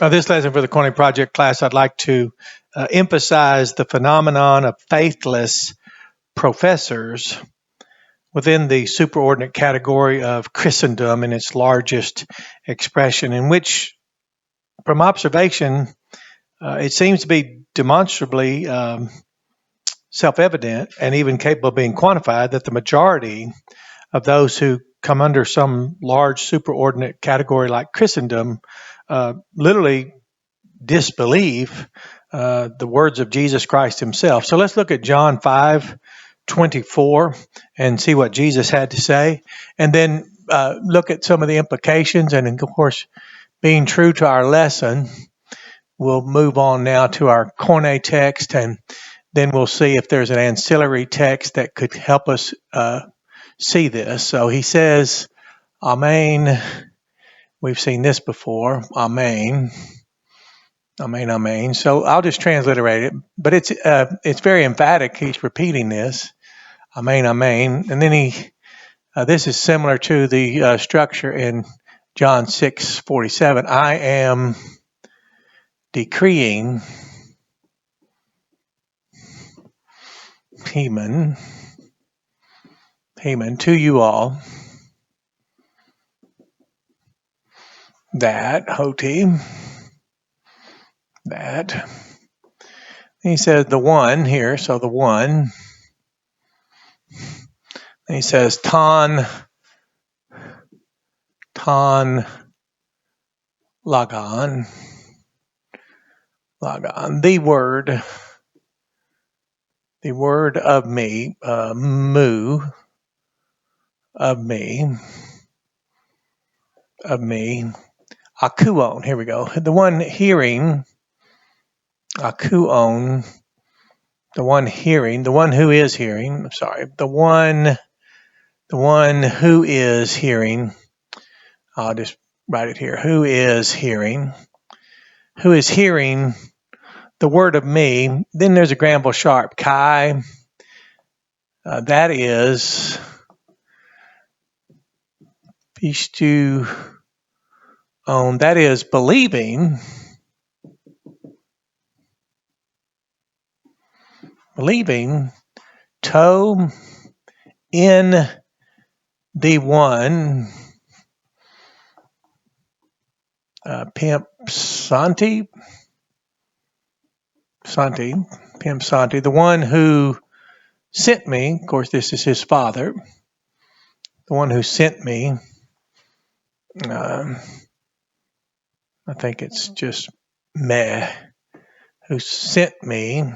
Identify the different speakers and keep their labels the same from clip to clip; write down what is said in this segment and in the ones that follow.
Speaker 1: This lesson for the Corning Project class, I'd like to emphasize the phenomenon of faithless professors within the superordinate category of Christendom in its largest expression, in which, from observation, it seems to be demonstrably self-evident and even capable of being quantified that the majority of those who come under some large superordinate category like Christendom literally disbelieve the words of Jesus Christ himself. So let's look at John 5:24 and see what Jesus had to say, and then look at some of the implications. And of course, being true to our lesson, we'll move on now to our Corne text, and then we'll see if there's an ancillary text that could help us see this. So he says, Amen. We've seen this before. Amen. Amen, amen. So I'll just transliterate it, but it's very emphatic. He's repeating this. Amen, amen. And then this is similar to the structure in John 6:47. I am decreeing Heman to you all that Hoti. That he says the one here, so the one. And he says ton lagon, the word of me, mu of me, akuon. Here we go. The one hearing. Akuon, the one hearing, the one who is hearing, the one who is hearing, I'll just write it here, who is hearing the word of me. Then there's a Granville Sharp, Kai, that is, Pishtu on, that is believing, to in the one, Pimp Santi, the one who sent me. Of course, this is his father, the one who sent me. I think it's just meh, who sent me.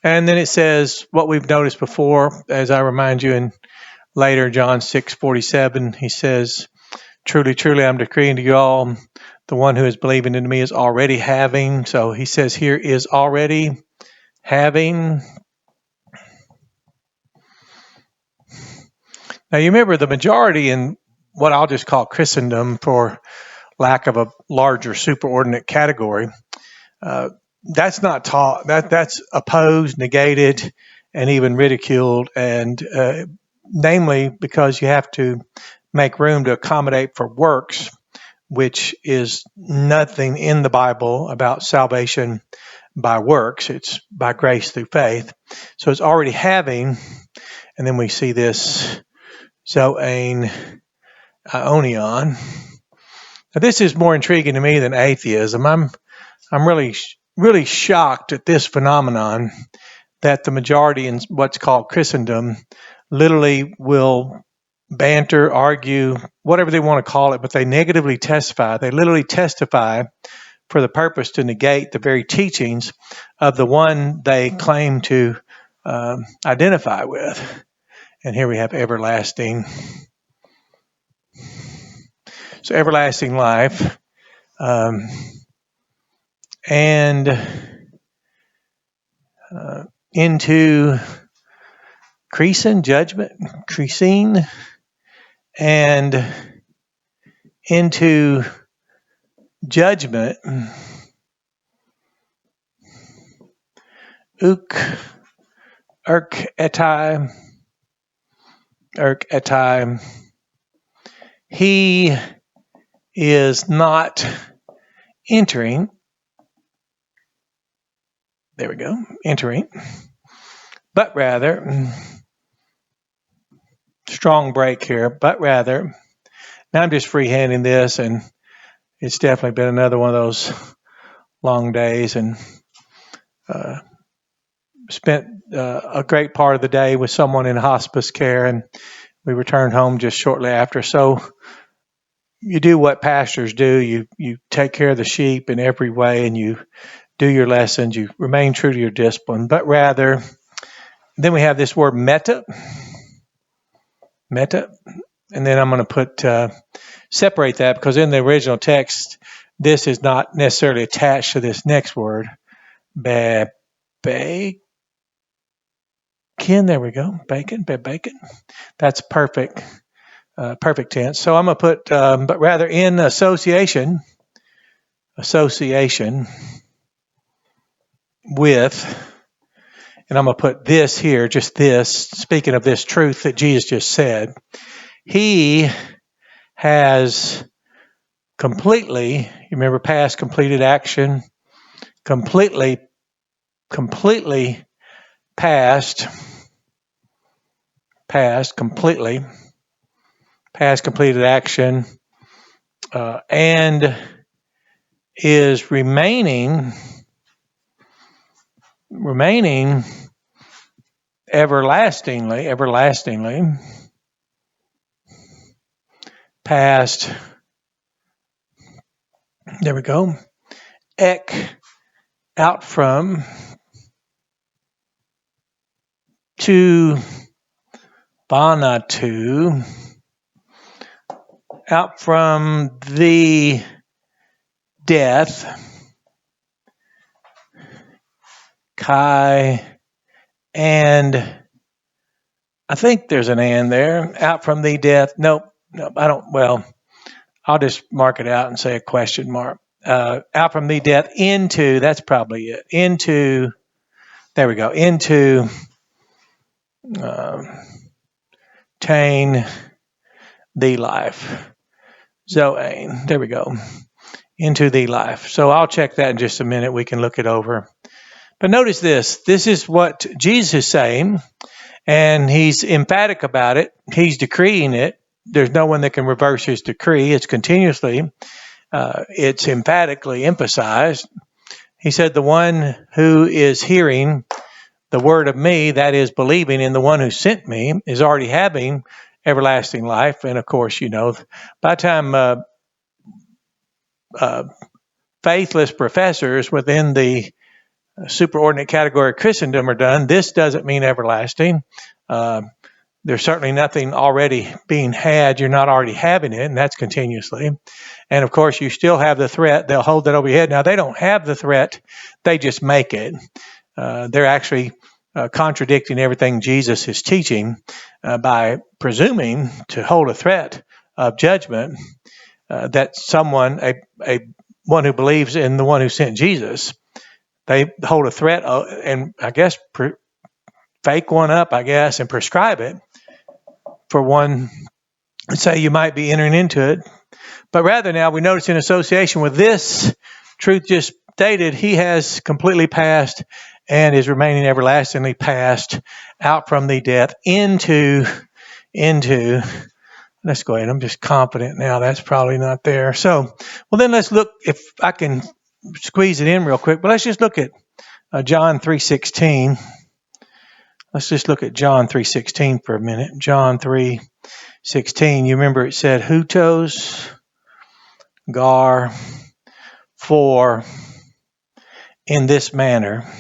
Speaker 1: And then it says what we've noticed before, as I remind you in later John 6:47, he says, truly, truly, I'm decreeing to you all, the one who is believing in me is already having. So he says here is already having. Now you remember the majority in what I'll just call Christendom, for lack of a larger superordinate category, that's not taught. That's opposed, negated, and even ridiculed, and namely because you have to make room to accommodate for works, which is nothing in the Bible about salvation by works. It's by grace through faith. So it's already having, and then we see this Zoan Ionion. Now this is more intriguing to me than atheism. I'm really shocked at this phenomenon that the majority in what's called Christendom literally will banter, argue, whatever they want to call it, but they negatively testify. They literally testify for the purpose to negate the very teachings of the one they claim to identify with. And here we have everlasting. So everlasting life. And into Creasing, judgment, Creasing, and into judgment, Urk etai, he is not entering. There we go, entering, but rather, strong break here, but rather, now I'm just freehanding this, and it's definitely been another one of those long days, and spent a great part of the day with someone in hospice care, and we returned home just shortly after. So you do what pastors do. You take care of the sheep in every way, and you do your lessons. You remain true to your discipline, but rather, then we have this word meta, and then I'm going to put separate that, because in the original text, this is not necessarily attached to this next word, bacon. There we go, bacon. That's perfect tense. So I'm going to put, but rather in association with, and I'm going to put this here, just this, speaking of this truth that Jesus just said, he has completely, you remember past completed action, completely past completed action, and is remaining everlastingly past. There we go. Out from to banatu, out from the death, kai, and I think there's an and there, out from the death. Nope, I don't. Well, I'll just mark it out and say a question mark. Out from the death into, that's probably it. Into, there we go, into tain the life. Zoane, there we go. Into the life. So I'll check that in just a minute. We can look it over. But notice this. This is what Jesus is saying, and he's emphatic about it. He's decreeing it. There's no one that can reverse his decree. It's continuously, it's emphatically emphasized. He said, the one who is hearing the word of me, that is believing in the one who sent me, is already having everlasting life. And of course, you know, by the time faithless professors within the superordinate category of Christendom are done, this doesn't mean everlasting. There's certainly nothing already being had. You're not already having it, and that's continuously. And of course, you still have the threat. They'll hold that over your head. Now, they don't have the threat. They just make it. They're actually contradicting everything Jesus is teaching by presuming to hold a threat of judgment that someone, a one who believes in the one who sent Jesus, they hold a threat and I guess fake one up, I guess, and prescribe it for one, say you might be entering into it. But rather now we notice in association with this truth just stated, he has completely passed and is remaining everlastingly past, out from the death into, let's go ahead. I'm just confident now that's probably not there. So, well, then let's look, if I can squeeze it in real quick, but let's just look at John 3:16. Let's just look at John 3:16 for a minute. John 3:16, you remember it said, hutos, gar, for, in this manner.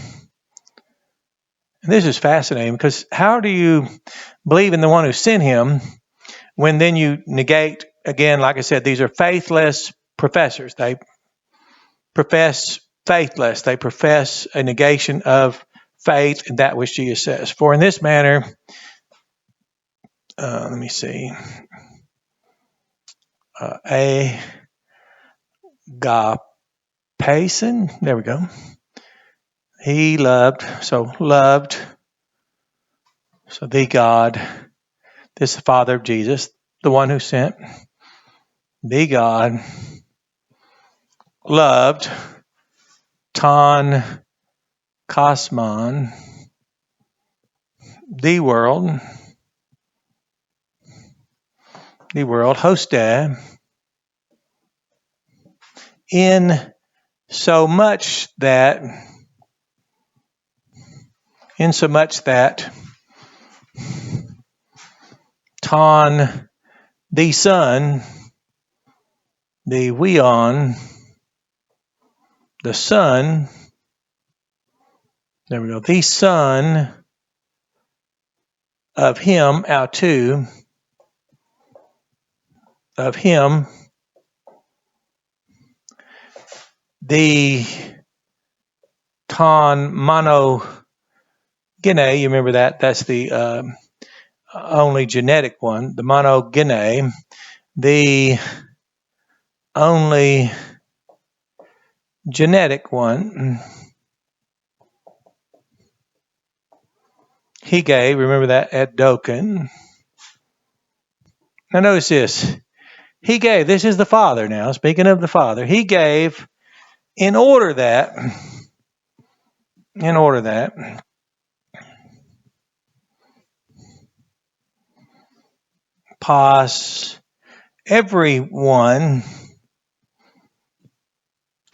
Speaker 1: And this is fascinating, because how do you believe in the one who sent him when then you negate, again, like I said, these are faithless professors. They profess faithless. They profess a negation of faith in that which Jesus says. For in this manner, let me see, agapesin, there we go. He loved, so the God, this is the Father of Jesus, the one who sent, the God, loved, ton kosmon, the world, hosted, in so much that ton the Son, the weon, the Son, there we go, the Son of him, autou, of him, the ton monogene, you remember that? That's the only genetic one, the monogene, the only genetic one. He gave, remember that, at Doken. Now notice this. He gave, this is the Father now, speaking of the Father. He gave in order that, pos, everyone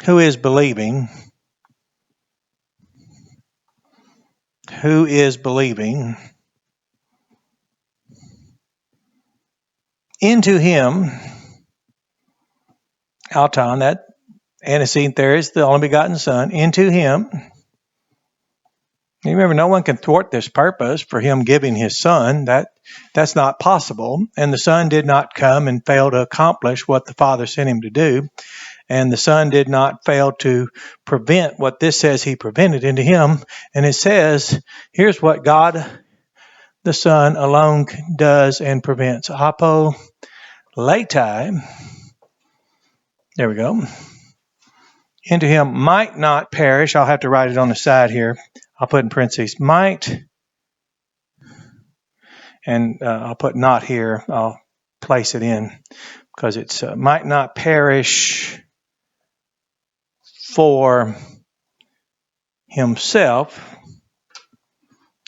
Speaker 1: who is believing, into him, auton, that antecedent there is the only begotten Son, into him. You remember, no one can thwart this purpose for him giving his Son. That's not possible. And the Son did not come and fail to accomplish what the Father sent him to do. And the Son did not fail to prevent what this says he prevented into him. And it says, here's what God, the Son, alone does and prevents. Apo latai, there we go, into him might not perish. I'll have to write it on the side here. I'll put in parentheses, might, and I'll put not here. I'll place it in because it's might not perish for himself.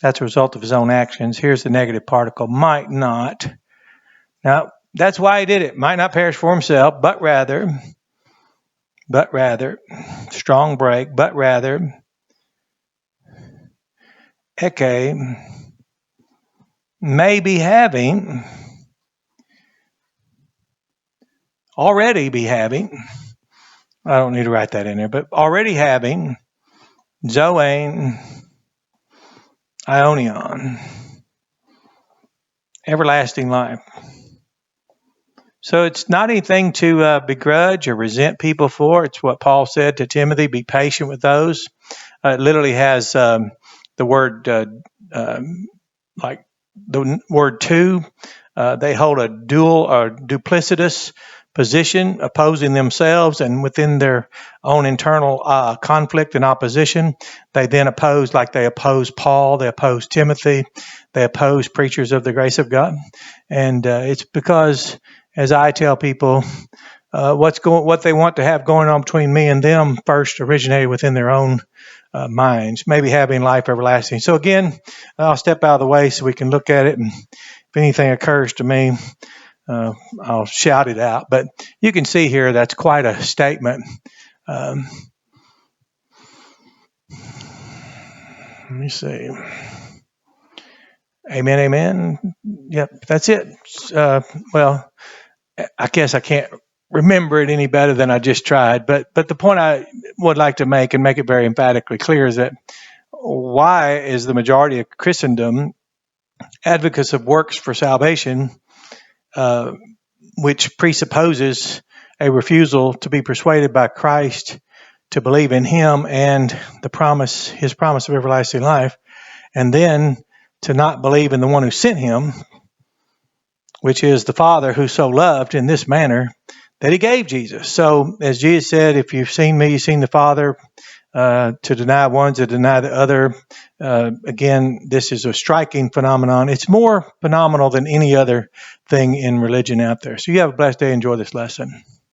Speaker 1: That's a result of his own actions. Here's the negative particle, might not. Now, that's why he did it. Might not perish for himself, but rather, strong break, but rather, eke, already be having, I don't need to write that in there, but already having, zoane, ionion, everlasting life. So it's not anything to begrudge or resent people for. It's what Paul said to Timothy, be patient with those. It literally has the word, like the word to. They hold a dual or duplicitous position, opposing themselves, and within their own internal conflict and opposition, they then oppose, like they oppose Paul, they oppose Timothy, they oppose preachers of the grace of God. And it's because, as I tell people, what they want to have going on between me and them first originated within their own minds, maybe having life everlasting. So again, I'll step out of the way so we can look at it, and if anything occurs to me, I'll shout it out. But you can see here that's quite a statement. Let me see. Amen, amen. Yep, that's it. Well, I guess I can't remember it any better than I just tried. But the point I would like to make, and make it very emphatically clear, is that why is the majority of Christendom advocates of works for salvation, which presupposes a refusal to be persuaded by Christ to believe in him and his promise of everlasting life, and then to not believe in the one who sent him, which is the Father who so loved in this manner that he gave Jesus. So as Jesus said, if you've seen me, you've seen the Father. To deny one, to deny the other. Again, this is a striking phenomenon. It's more phenomenal than any other thing in religion out there. So you have a blessed day. Enjoy this lesson.